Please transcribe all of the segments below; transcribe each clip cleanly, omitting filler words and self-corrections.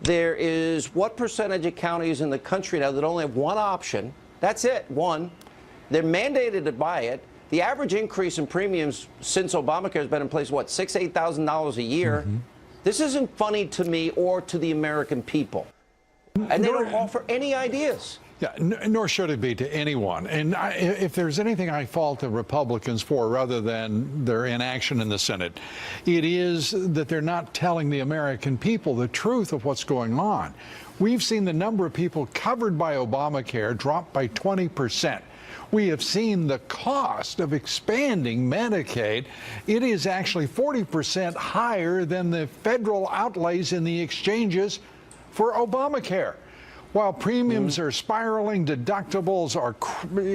There is what percentage of counties in the country now that only have one option? That's it, one. They're mandated to buy it. The average increase in premiums since Obamacare has been in place, what, $6,000, $8,000 a year? This isn't funny to me or to the American people. And they don't offer any ideas. Yeah, nor should it be to anyone. And if there's anything I fault the Republicans for, rather than their inaction in the Senate, it is that they're not telling the American people the truth of what's going on. We've seen the number of people covered by Obamacare drop by 20%. We have seen the cost of expanding Medicaid. It is actually 40% higher than the federal outlays in the exchanges for Obamacare. While premiums are spiraling, deductibles are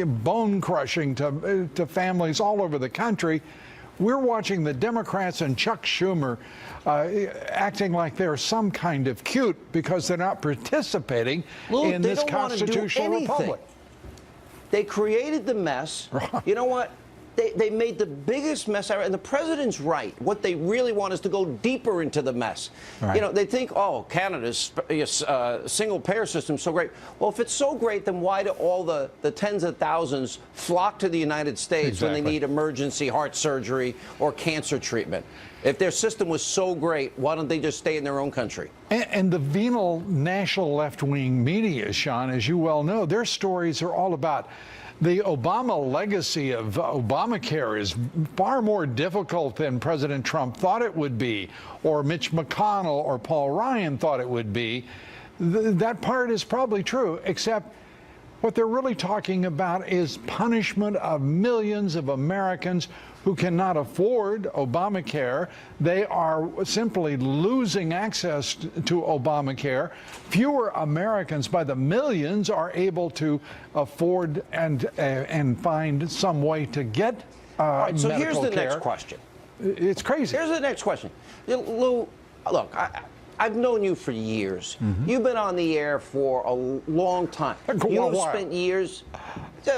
bone-crushing to families all over the country, we're watching the Democrats and Chuck Schumer acting like they're some kind of cute because they're not participating in this constitutional republic. They created the mess. You know what? They made the biggest mess ever. And the president's right. What they really want is to go deeper into the mess. Right. You know, they think, oh, Canada's single-payer system is so great. Well, if it's so great, then why do all the tens of thousands flock to the United States when they need emergency heart surgery or cancer treatment? If their system was so great, why don't they just stay in their own country? And the venal national left-wing media, Sean, as you well know, their stories are all about the Obama legacy of Obamacare is far more difficult than President Trump thought it would be, or Mitch McConnell or Paul Ryan thought it would be. That part is probably true, except what they're really talking about is punishment of millions of Americans who cannot afford Obamacare. They are simply losing access to Obamacare. Fewer Americans by the millions are able to afford and find some way to get All right, so medical here's the care. next question. It's crazy. Here's the next question. Lou, look, I've known you for years. You've been on the air for a long time. You've spent years,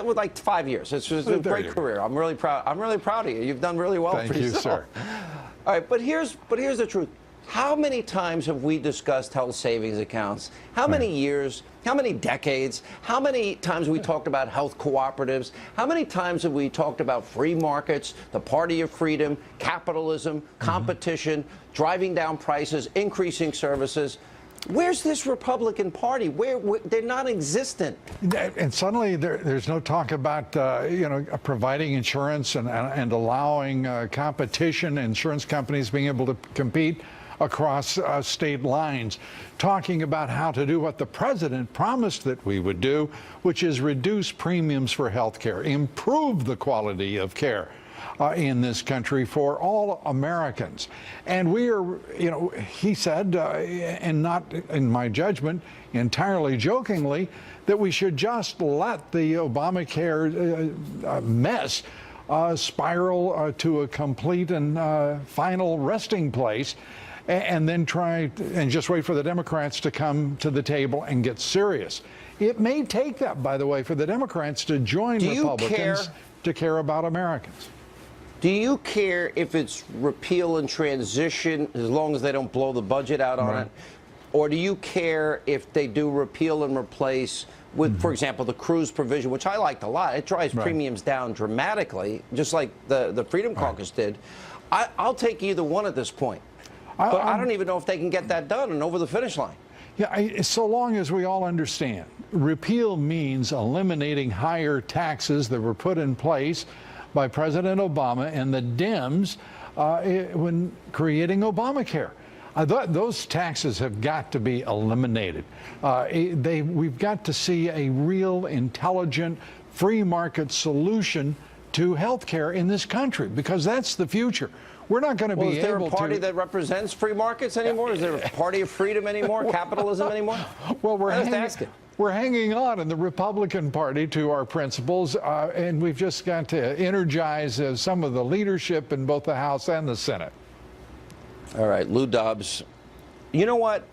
with like 5 years. It's just a great career. I'm really proud. I'm really proud of you. You've done really well for yourself. Thank you, sir. All right, but here's the truth. How many times have we discussed health savings accounts? How many years? How many decades? How many times have we talked about health cooperatives? How many times have we talked about free markets, the party of freedom, capitalism, competition, driving down prices, increasing services? Where's this Republican Party? They're non-existent. And suddenly there's no talk about providing insurance and allowing competition, insurance companies being able to compete across state lines, talking about how to do what the president promised that we would do, which is reduce premiums for health care, improve the quality of care in this country for all Americans. And we are, he said, and not in my judgment, entirely jokingly, that we should just let the Obamacare mess spiral to a complete and final resting place, and then try and just wait for the Democrats to come to the table and get serious. It may take that, by the way, for the Democrats to join Republicans to care about Americans. Do you care if it's repeal and transition, as long as they don't blow the budget out on it? Or do you care if they do repeal and replace with, for example, the cruise provision, which I liked a lot? It drives premiums down dramatically, just like the Freedom Caucus did. I'll take either one at this point. But I don't even know if they can get that done and over the finish line. Yeah, so long as we all understand, repeal means eliminating higher taxes that were put in place by President Obama and the Dems when creating Obamacare. Those taxes have got to be eliminated. We've got to see a real, intelligent, free market solution to health care in this country, because that's the future. We're not going to be able to... Is there a party that represents free markets anymore? Is there a party of freedom anymore? Capitalism anymore? Well, we're hanging on in the Republican Party to our principles, and we've just got to energize some of the leadership in both the House and the Senate. All right, Lou Dobbs. You know what?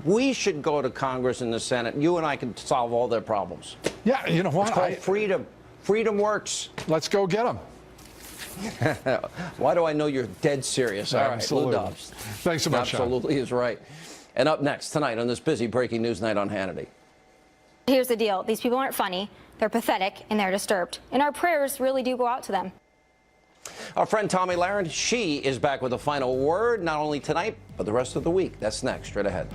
We should go to Congress and the Senate. You and I can solve all their problems. Yeah, you know what? It's called freedom. Freedom works. Let's go get them. Why do I know you're dead serious? All right, Lou Dobbs. Thanks so much, Absolutely is right. And up next tonight on this busy breaking news night on Hannity. Here's the deal. These people aren't funny. They're pathetic, and they're disturbed. And our prayers really do go out to them. Our friend Tommy Lahren, she is back with a final word, not only tonight, but the rest of the week. That's next, straight ahead.